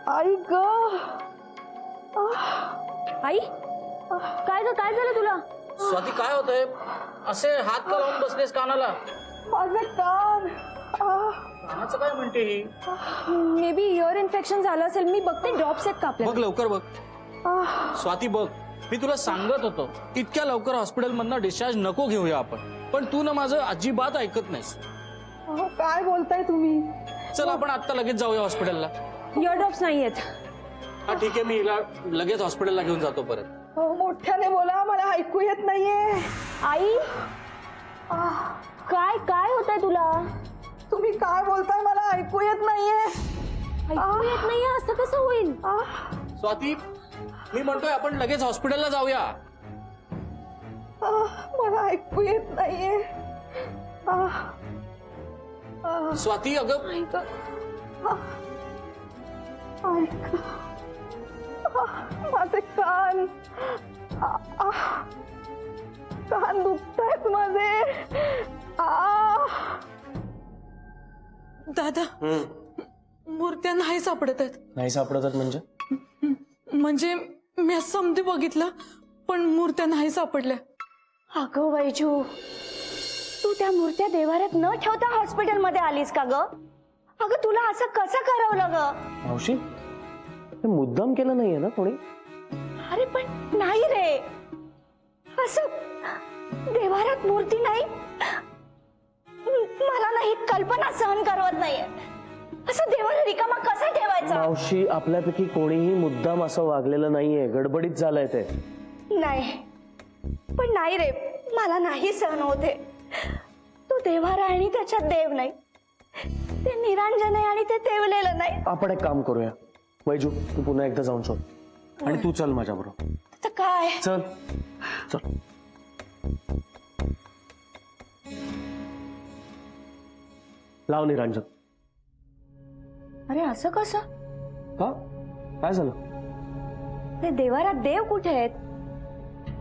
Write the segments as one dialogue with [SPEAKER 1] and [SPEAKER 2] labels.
[SPEAKER 1] आई ग
[SPEAKER 2] आई काय ग, काय झालं तुला?
[SPEAKER 3] स्वाती काय होतंय? असे हात का लावून बसलेस कानाला?
[SPEAKER 1] माझे कान
[SPEAKER 3] कानाचं काय म्हणते ही?
[SPEAKER 2] मे बी इयर इन्फेक्शन झालं असेल. मी बघते ड्रॉप्स आहेत का आपल्या.
[SPEAKER 3] बघ लवकर बघ. स्वाती बघ, मी तुला सांगत होतो इतक्या लवकर हॉस्पिटल मधनं डिस्चार्ज नको घेऊया आपण, पण तू ना माझं अजिबात ऐकत नाहीस.
[SPEAKER 1] काय बोलताय तुम्ही?
[SPEAKER 3] चल आपण आता लगेच जाऊया हॉस्पिटलला.
[SPEAKER 2] इयर ड्रॉप्स नाहीयेत.
[SPEAKER 3] हा ठीक आहे, मी हिला लगेच हॉस्पिटलला घेऊन जातो परत.
[SPEAKER 1] मोठ्याने बोला, मला ऐकू येत नाहीये.
[SPEAKER 2] आई काय काय होतंय तुला?
[SPEAKER 1] तुम्ही काय बोलताय? मला ऐकू येत नाहीये.
[SPEAKER 2] ऐकू येत नाहीये असं कसं होईल?
[SPEAKER 3] स्वाती, मी म्हणतोय आपण लगेच हॉस्पिटलला जाऊया.
[SPEAKER 1] मला ऐकू येत नाहीये.
[SPEAKER 3] स्वाती अगं
[SPEAKER 1] ऐक माझे कान कान दुखतायत माझे.
[SPEAKER 4] दादा, मूर्त्या नाही सापडत आहेत.
[SPEAKER 5] नाही सापडतात
[SPEAKER 4] म्हणजे मी असं समधी बघितलं, पण मूर्त्या नाही सापडल्या.
[SPEAKER 2] अगं वैजू, तू त्या मूर्त्या देवाऱ्यात न ठेवता हॉस्पिटल मध्ये आलीस का ग? अगं तुला असं कसं करवलं ग?
[SPEAKER 5] मावशी, हे मुद्दाम केलं नाहीये ना कोणी?
[SPEAKER 2] अरे पण नाही रे, असं देवाऱ्यात मूर्ती नाही. मला नाही कल्पना सहन करवत नाहीये. असं देवाला रिकामा कसा ठेवायचा?
[SPEAKER 5] मावशी, आपल्यापैकी कोणीही मुद्दाम असं वागलेलं नाहीये, गडबडीत झालंय ते.
[SPEAKER 2] नाही पण नाही रे, मला नाही सहन होते. तो देवारा आणि त्याच्यात देव नाही, ते निरांजन आहे आणि ते तेवलेलं नाही.
[SPEAKER 5] आपण एक काम करूया, वैजू तू पुन्हा एकदा जाऊन शोध आणि तू चल माझ्या बरोबर.
[SPEAKER 2] तर काय?
[SPEAKER 5] चल चल. लाव निरांजन.
[SPEAKER 2] अरे असं कसं?
[SPEAKER 5] का काय झालं?
[SPEAKER 2] ते देवारात देव कुठे आहेत?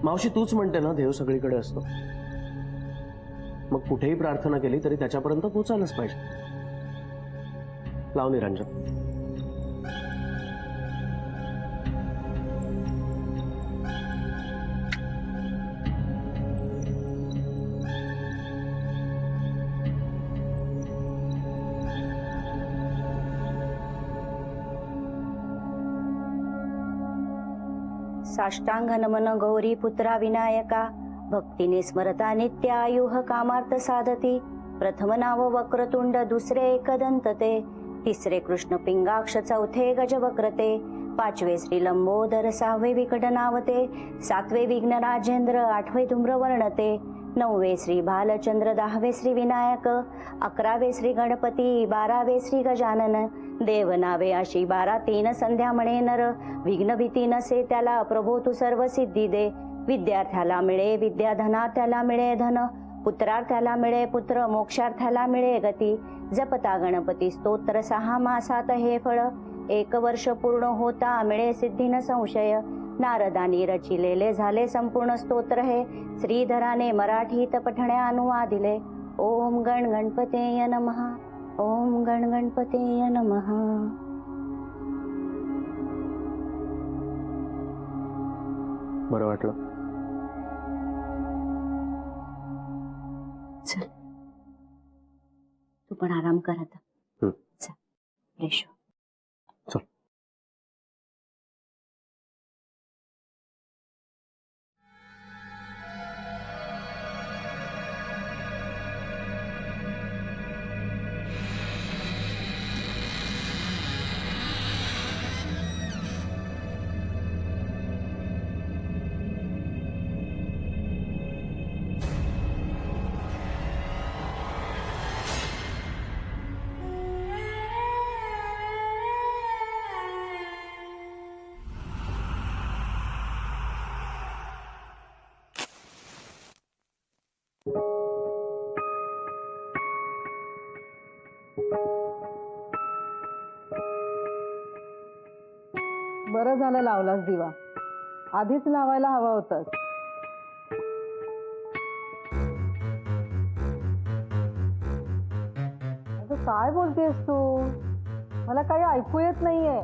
[SPEAKER 5] मावशी, तूच म्हणते ना देव सगळीकडे असतो. मग कुठेही प्रार्थना केली तरी त्याच्यापर्यंत पोचायलाच पाहिजे. लाव निरांजन.
[SPEAKER 6] साष्टांग नमन गौरी पुत्रा विनायका, भक्तीने स्मरता नित्य आयुह कामार्थ साधती. प्रथम नाव वक्रतुंड, दुसरे एकदंत ते, तिसरे कृष्ण पिंगाक्ष, चौथे गजवक्रते, पाचवे श्री लंबोदर, सहावे विकटनावते, सातवे विघ्न राजेंद्र, आठवे धूम्रवर्णते, नववे श्री भालचंद्र, दहावे श्री विनायक, अकरावे श्री गणपती, बारावे श्री गजानन. देवनावे अशी 12 3 संध्या म्हणे नर, विघ्न भीती नसे त्याला प्रभो तू सर्व सिद्धी दे. विद्यार्थ्याला मिळे विद्या, धनार्थ्याला मिळे धन, पुत्रार्थ्याला मिळे पुत्र, मोक्षार्थ्याला मिळे गती. जपता गणपती स्तोत्र 6 मासात हे फळ, 1 वर्ष पूर्ण होता मिळे सिद्धी न संशय. नारदानी रचिलेले झाले संपूर्ण स्तोत्र हे, श्रीधराने मराठीत पठण्या अनुवादिले. ओम गण गणपतेय नमः, ओम गण गणपतेय नमः.
[SPEAKER 5] बरं वाटलं?
[SPEAKER 6] चल तू पण आराम कर आता. चल फ्रेश हो.
[SPEAKER 5] चल.
[SPEAKER 1] बरं झालं लावलास दिवा, आधीच लावायला हवा होतास. काय बोलतेस तू? मला काही ऐकू येत नाहीये.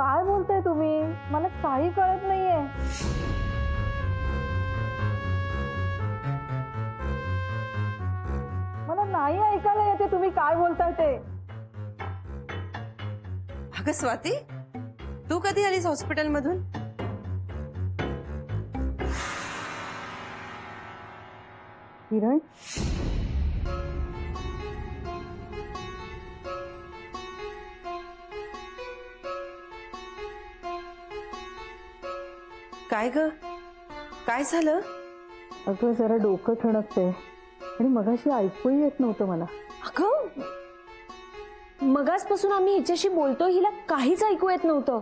[SPEAKER 1] काय बोलताय तुम्ही? मला काही कळत नाहीये. मला नाही ऐकायला येते तुम्ही काय बोलताय ते.
[SPEAKER 7] अगं स्वाती, तू कधी आलीस हॉस्पिटल मधून?
[SPEAKER 1] किरण,
[SPEAKER 7] काय ग, काय झालं?
[SPEAKER 1] अगं जरा डोकं ठणकते आणि मगाशी ऐकूही येत नव्हतं मला.
[SPEAKER 2] अगं मगासपासून आम्ही हिच्याशी बोलतो, हिला काहीच ऐकू येत नव्हतं.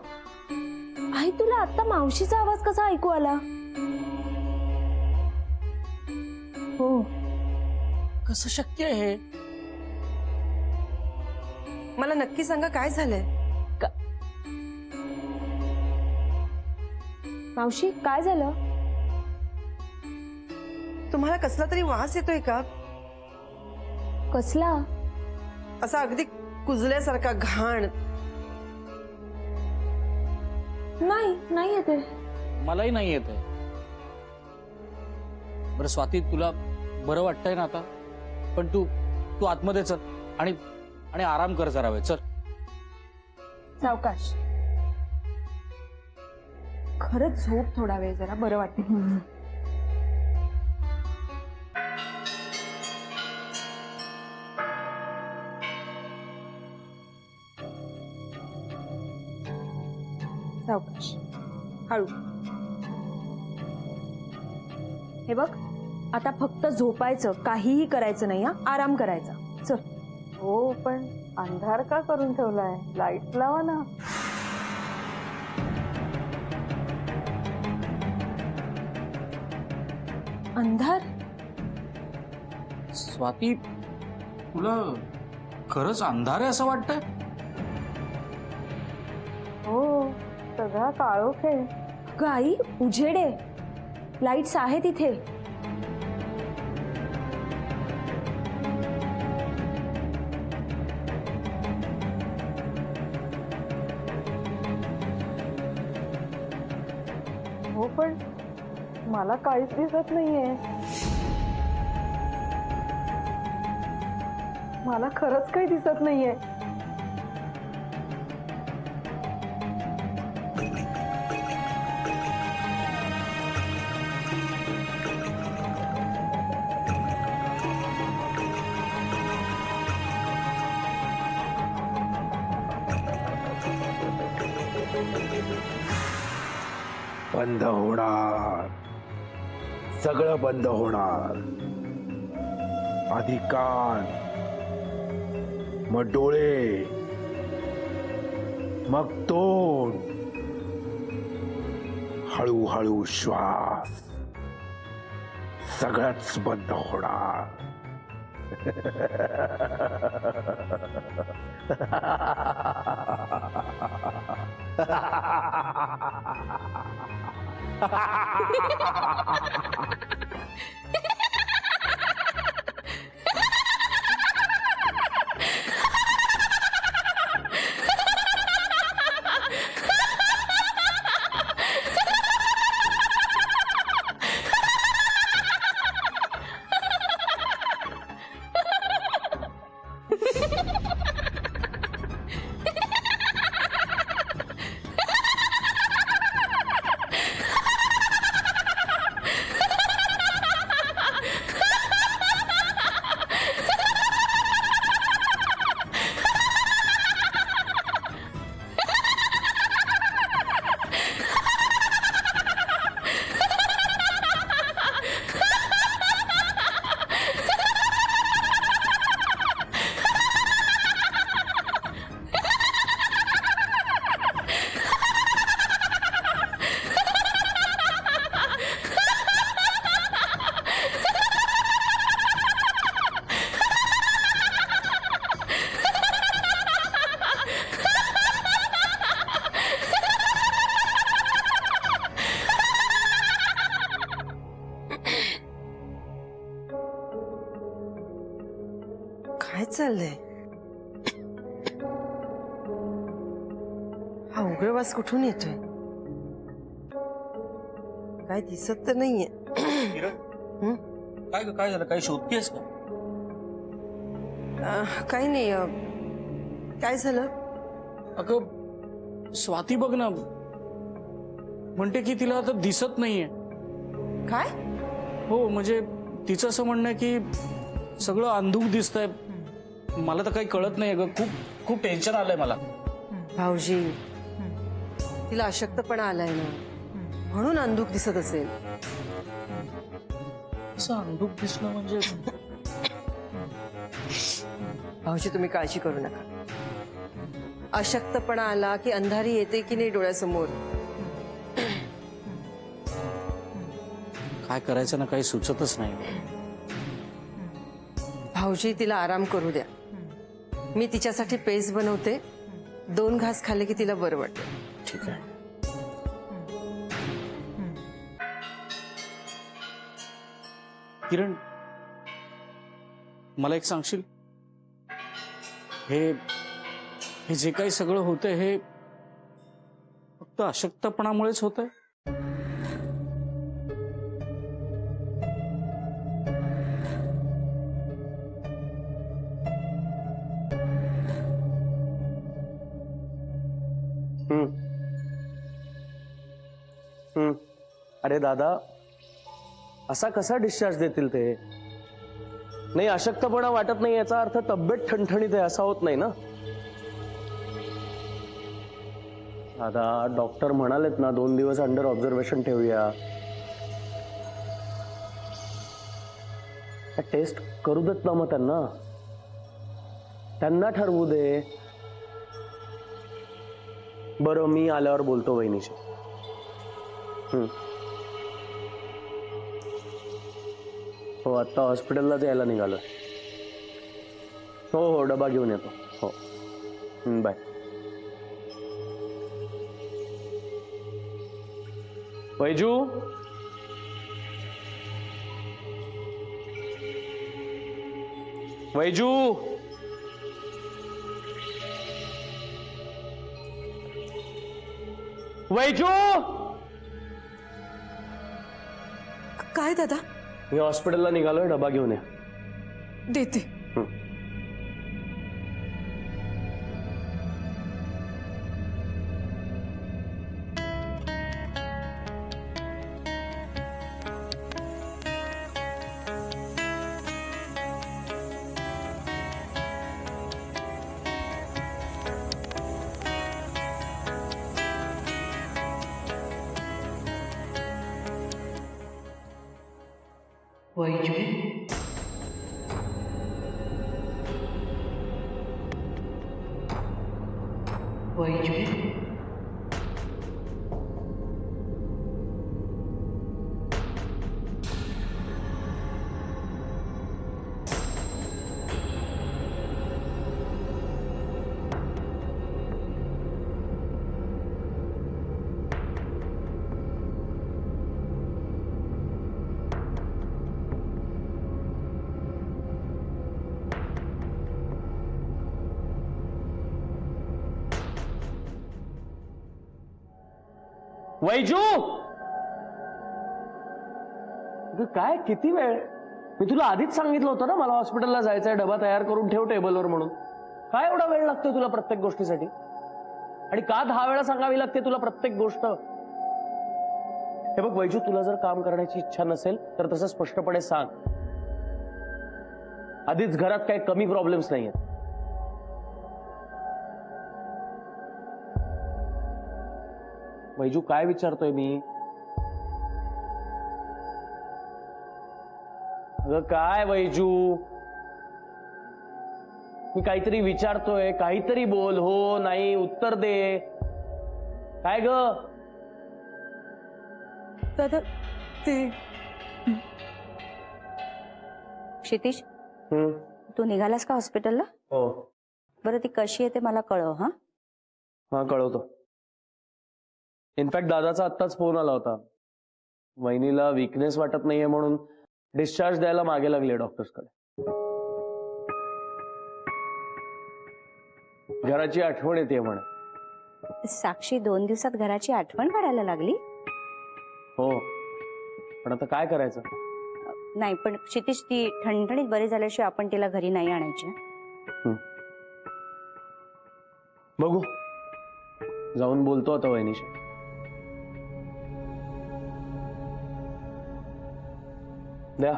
[SPEAKER 2] आई, तुला आता मावशीचा आवाज कसा ऐकू आला?
[SPEAKER 1] हो,
[SPEAKER 3] कसं शक्य आहे हे?
[SPEAKER 7] मला नक्की सांगा काय झालंय.
[SPEAKER 2] मावशी काय झालं?
[SPEAKER 7] तुम्हाला कसला तरी वास येतोय का?
[SPEAKER 2] कसला?
[SPEAKER 7] असा अगदी कुजल्यासारखा, घाण.
[SPEAKER 2] नाही येते.
[SPEAKER 3] मलाही नाही येत आहे. बरं स्वाती, तुला बरं वाटतंय ना आता? पण तू आतमध्ये चल आणि आणि आराम कर जरा वेळ. चल.
[SPEAKER 2] सावकाश. खरंच झोप थोडा वेळ, जरा बरं वाटेल. सावकाश, हळू. हे बघ, आता फक्त झोपायचं, काहीही करायचं नाही. हा, आराम करायचा. चल.
[SPEAKER 1] हो, पण अंधार का करून ठेवलाय? लाईट लावा ना.
[SPEAKER 2] अंधार?
[SPEAKER 3] स्वाती, तुला खरंच अंधार आहे असं वाटतंय?
[SPEAKER 1] हो, सगळा काळोख आहे.
[SPEAKER 2] गाई, उजेडे, लाईट्स आहेत इथे.
[SPEAKER 1] हो, पण मला काहीच दिसत नाहीये. मला खरंच काही दिसत नाहीये.
[SPEAKER 8] बंद होणार, सगळं बंद होणार. आधी कान, मग डोळे, मग तोंड, हळूहळू श्वास, सगळंच बंद होणार.
[SPEAKER 7] काय चाललंय? हा उघड तीव्र वास कुठून येतोय? काय दिसत तर नाहीये. हं?
[SPEAKER 3] काय झालं? काही शोधतेस का?
[SPEAKER 7] काही नाही. काय झालं?
[SPEAKER 3] अगं स्वाती बघ ना, म्हणते की तिला आता दिसत नाहीये.
[SPEAKER 7] काय?
[SPEAKER 3] हो म्हणजे तिचं असं म्हणणं आहे की सगळं अंधुक दिसतंय. मला तर काही कळत नाही अगं. खूप खूप टेन्शन आलंय मला.
[SPEAKER 7] भाऊजी, तिला अशक्तपणा आलाय ना, म्हणून अंधुक दिसत असेल.
[SPEAKER 3] असं अंधुक दिसणं म्हणजे
[SPEAKER 7] भाऊजी तुम्ही काळजी करू नका. अशक्तपणा आला की अंधारी येते की नाही डोळ्यासमोर.
[SPEAKER 3] काय करायचं ना काही सुचतच नाही.
[SPEAKER 7] भाऊजी तिला आराम करू द्या. मी तिच्यासाठी पेस्ट बनवते. 2 घास खाल्ले की तिला बरं वाटतं.
[SPEAKER 3] ठीक आहे. किरण, मला एक सांगशील, हे जे काही सगळं होतंय हे फक्त अशक्तपणामुळेच होतंय?
[SPEAKER 5] अरे दादा, असा कसा डिस्चार्ज देतील ते? नाही, अशक्तपणा वाटत नाही याचा अर्थ तब्येत ठणठणीत आहे असा होत नाही ना दादा. डॉक्टर म्हणालेत ना 2 दिवस अंडर ऑब्झर्वेशन ठेवूया. टेस्ट करू देत ना मग त्यांना ठरवू दे. बरं, मी आल्यावर बोलतो वहिनीशी. हो, आता हॉस्पिटललाच यायला निघालो. हो, डबा घेऊन येतो. हो, बाय. वैजू, वैजू, वैजू.
[SPEAKER 4] काय दादा?
[SPEAKER 5] मी हॉस्पिटलला निघालोय, डबा घेऊन या.
[SPEAKER 4] देते.
[SPEAKER 7] वैजू, वैजू,
[SPEAKER 5] वैजू, काय किती वेळ? मी तुला आधीच सांगितलं होतं ना मला हॉस्पिटलला जायचंय, डबा तयार करून ठेव टेबलवर म्हणून. काय एवढा वेळ लागतोय तुला प्रत्येक गोष्टीसाठी? आणि का 10 वेळा सांगावी लागते तुला प्रत्येक गोष्ट? हे बघ वैजू, तुला जर काम करण्याची इच्छा नसेल तर तसं स्पष्टपणे सांग. आधीच घरात काही कमी प्रॉब्लेम्स नाहीयेत. वैजू, काय विचारतोय मी? अगं काय वैजू, मी काहीतरी विचारतोय, काहीतरी बोल. हो नाही उत्तर दे. काय ग?
[SPEAKER 4] दादा ते
[SPEAKER 6] क्षितिज, तू निघालास का हॉस्पिटलला?
[SPEAKER 5] हो.
[SPEAKER 6] बरं, ती कशी येते मला कळव.
[SPEAKER 5] हा, कळवतो. इनफॅक्ट दादाचा आत्ताच फोन आला होता. वहिनीला वीकनेस वाटत नाहीये म्हणून डिस्चार्ज द्यायला मागे लागले डॉक्टर्सकडे. घराची आठवण येते म्हणे.
[SPEAKER 6] साक्षी 2 दिवसात घराची आठवण काढायला लागली.
[SPEAKER 5] हो, पण आता काय करायचं?
[SPEAKER 6] नाही पण क्षितिज, ती ठणठणीत बरी झाल्याशिवाय आपण तिला घरी नाही आणायची.
[SPEAKER 5] बघू, जाऊन बोलतो आता वहिनीशी. द्या.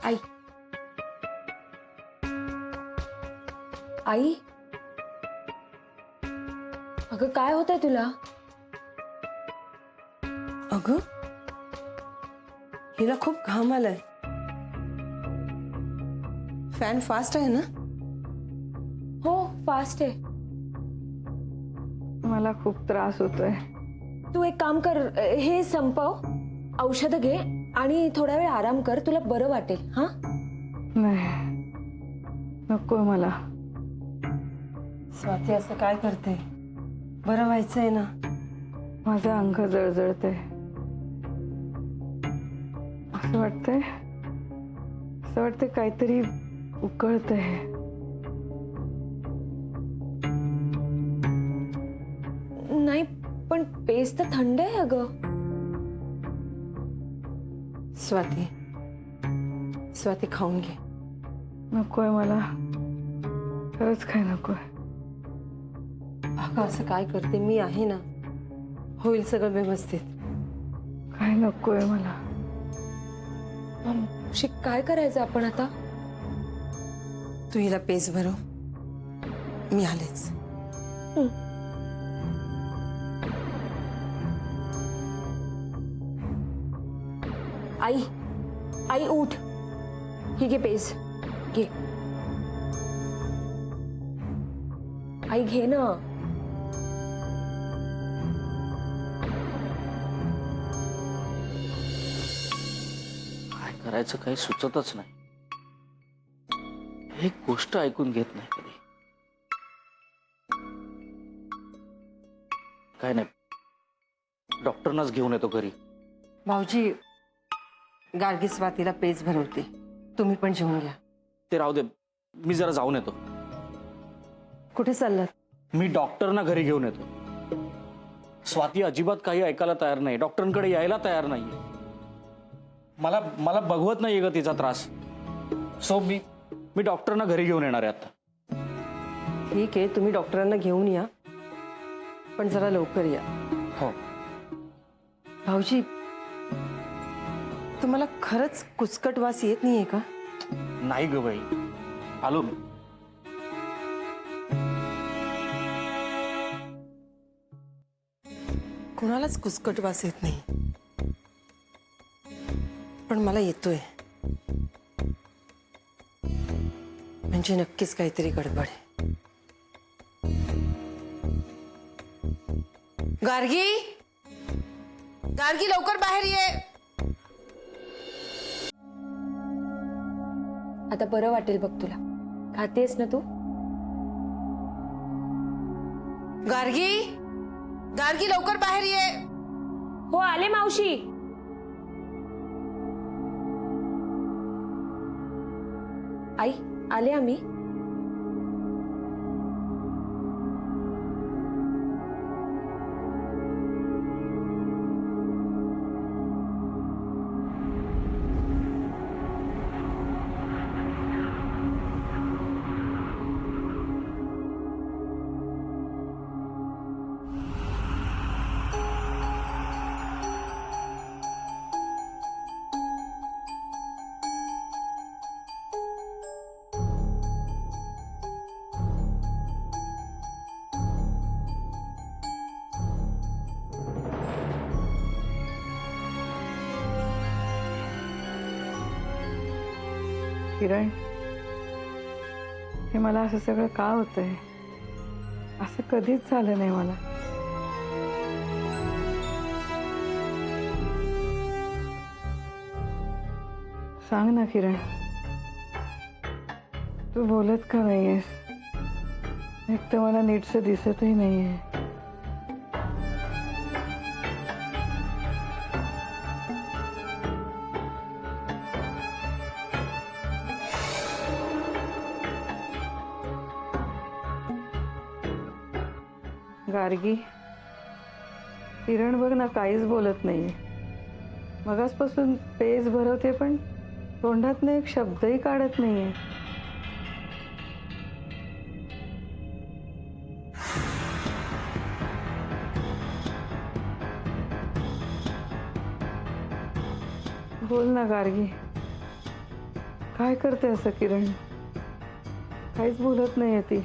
[SPEAKER 9] आई आई अगं काय होतंय तुला?
[SPEAKER 7] अगं हिला खूप घाम आलाय. फॅन फास्ट आहे ना?
[SPEAKER 9] हो फास्ट आहे.
[SPEAKER 1] मला खूप त्रास होतोय.
[SPEAKER 9] तू एक काम कर, हे संपव, औषधं घे आणि थोडा वेळ आराम कर, तुला बरं वाटेल. हा
[SPEAKER 1] नाही, नको मला.
[SPEAKER 7] स्वाती असं काय करते? बरं व्हायचंय ना.
[SPEAKER 1] माझं अंग जळजळतंय. असं वाटतंय काहीतरी उकळतंय.
[SPEAKER 9] नाही पण पेस तर थंड आहे अगं.
[SPEAKER 7] स्वाती स्वाती खाऊन घे.
[SPEAKER 1] नकोय मला, खरंच काय नकोय.
[SPEAKER 7] अगं असं काय करते? मी आहे ना, होईल सगळं व्यवस्थित.
[SPEAKER 1] काय नकोय मला.
[SPEAKER 9] शिक, काय करायचं आपण आता?
[SPEAKER 7] तू हिला पेस भरव, मी आलेच.
[SPEAKER 9] आई आई उठ, ही घे पेस, घे. आई घे ना.
[SPEAKER 3] काय करायचं काही सुचतच नाही. एक गोष्ट ऐकून घेत नाही कधी. काय नाही, डॉक्टरनाच घेऊन येतो घरी.
[SPEAKER 7] भाऊजी, गार्गी स्वातीला पेज भरवते, तुम्ही पण जेवून घ्या.
[SPEAKER 3] ते राहू दे, मी जरा जाऊन येतो.
[SPEAKER 7] कुठे चाललात?
[SPEAKER 3] मी डॉक्टरना घरी घेऊन येतो. स्वाती अजिबात काही ऐकायला तयार नाही, डॉक्टरांकडे यायला तयार नाही. मला मला बघवत नाही ग तिचा त्रास. सो मी डॉक्टरना घरी घेऊन येणार आहे आता.
[SPEAKER 7] ठीक आहे, तुम्ही डॉक्टरांना घेऊन या, पण जरा लवकर या.
[SPEAKER 3] हो.
[SPEAKER 7] भाऊजी, तुम्हाला खरंच कुचकट वास येत नाहीये का?
[SPEAKER 3] नाही ग बाई, आलो मी.
[SPEAKER 7] कुणालाच कुचकट वास येत नाही, पण मला येतोय. म्हणजे नक्कीच काहीतरी गडबड आहे. गार्गी, गार्गी लवकर बाहेर ये.
[SPEAKER 9] आता बरं वाटेल बघ तुला. खातेस ना तू?
[SPEAKER 7] गार्गी, गार्गी लवकर बाहेर ये.
[SPEAKER 9] हो आले मावशी. आई आले आम्ही.
[SPEAKER 1] किरण, हे मला असं सगळं का होतंय? असं कधीच झालं नाही मला. सांग ना किरण, तू बोलत का नाहीयेस? एक तर मला नीटचं दिसतही नाहीये. गार्गी, किरण बघ ना काहीच बोलत नाहीये. मगासपासून पेज भरवते पण तोंडातनं एक शब्दही काढत नाहीये. बोल ना गार्गी, काय करते असं किरण? काहीच बोलत नाहीये ती.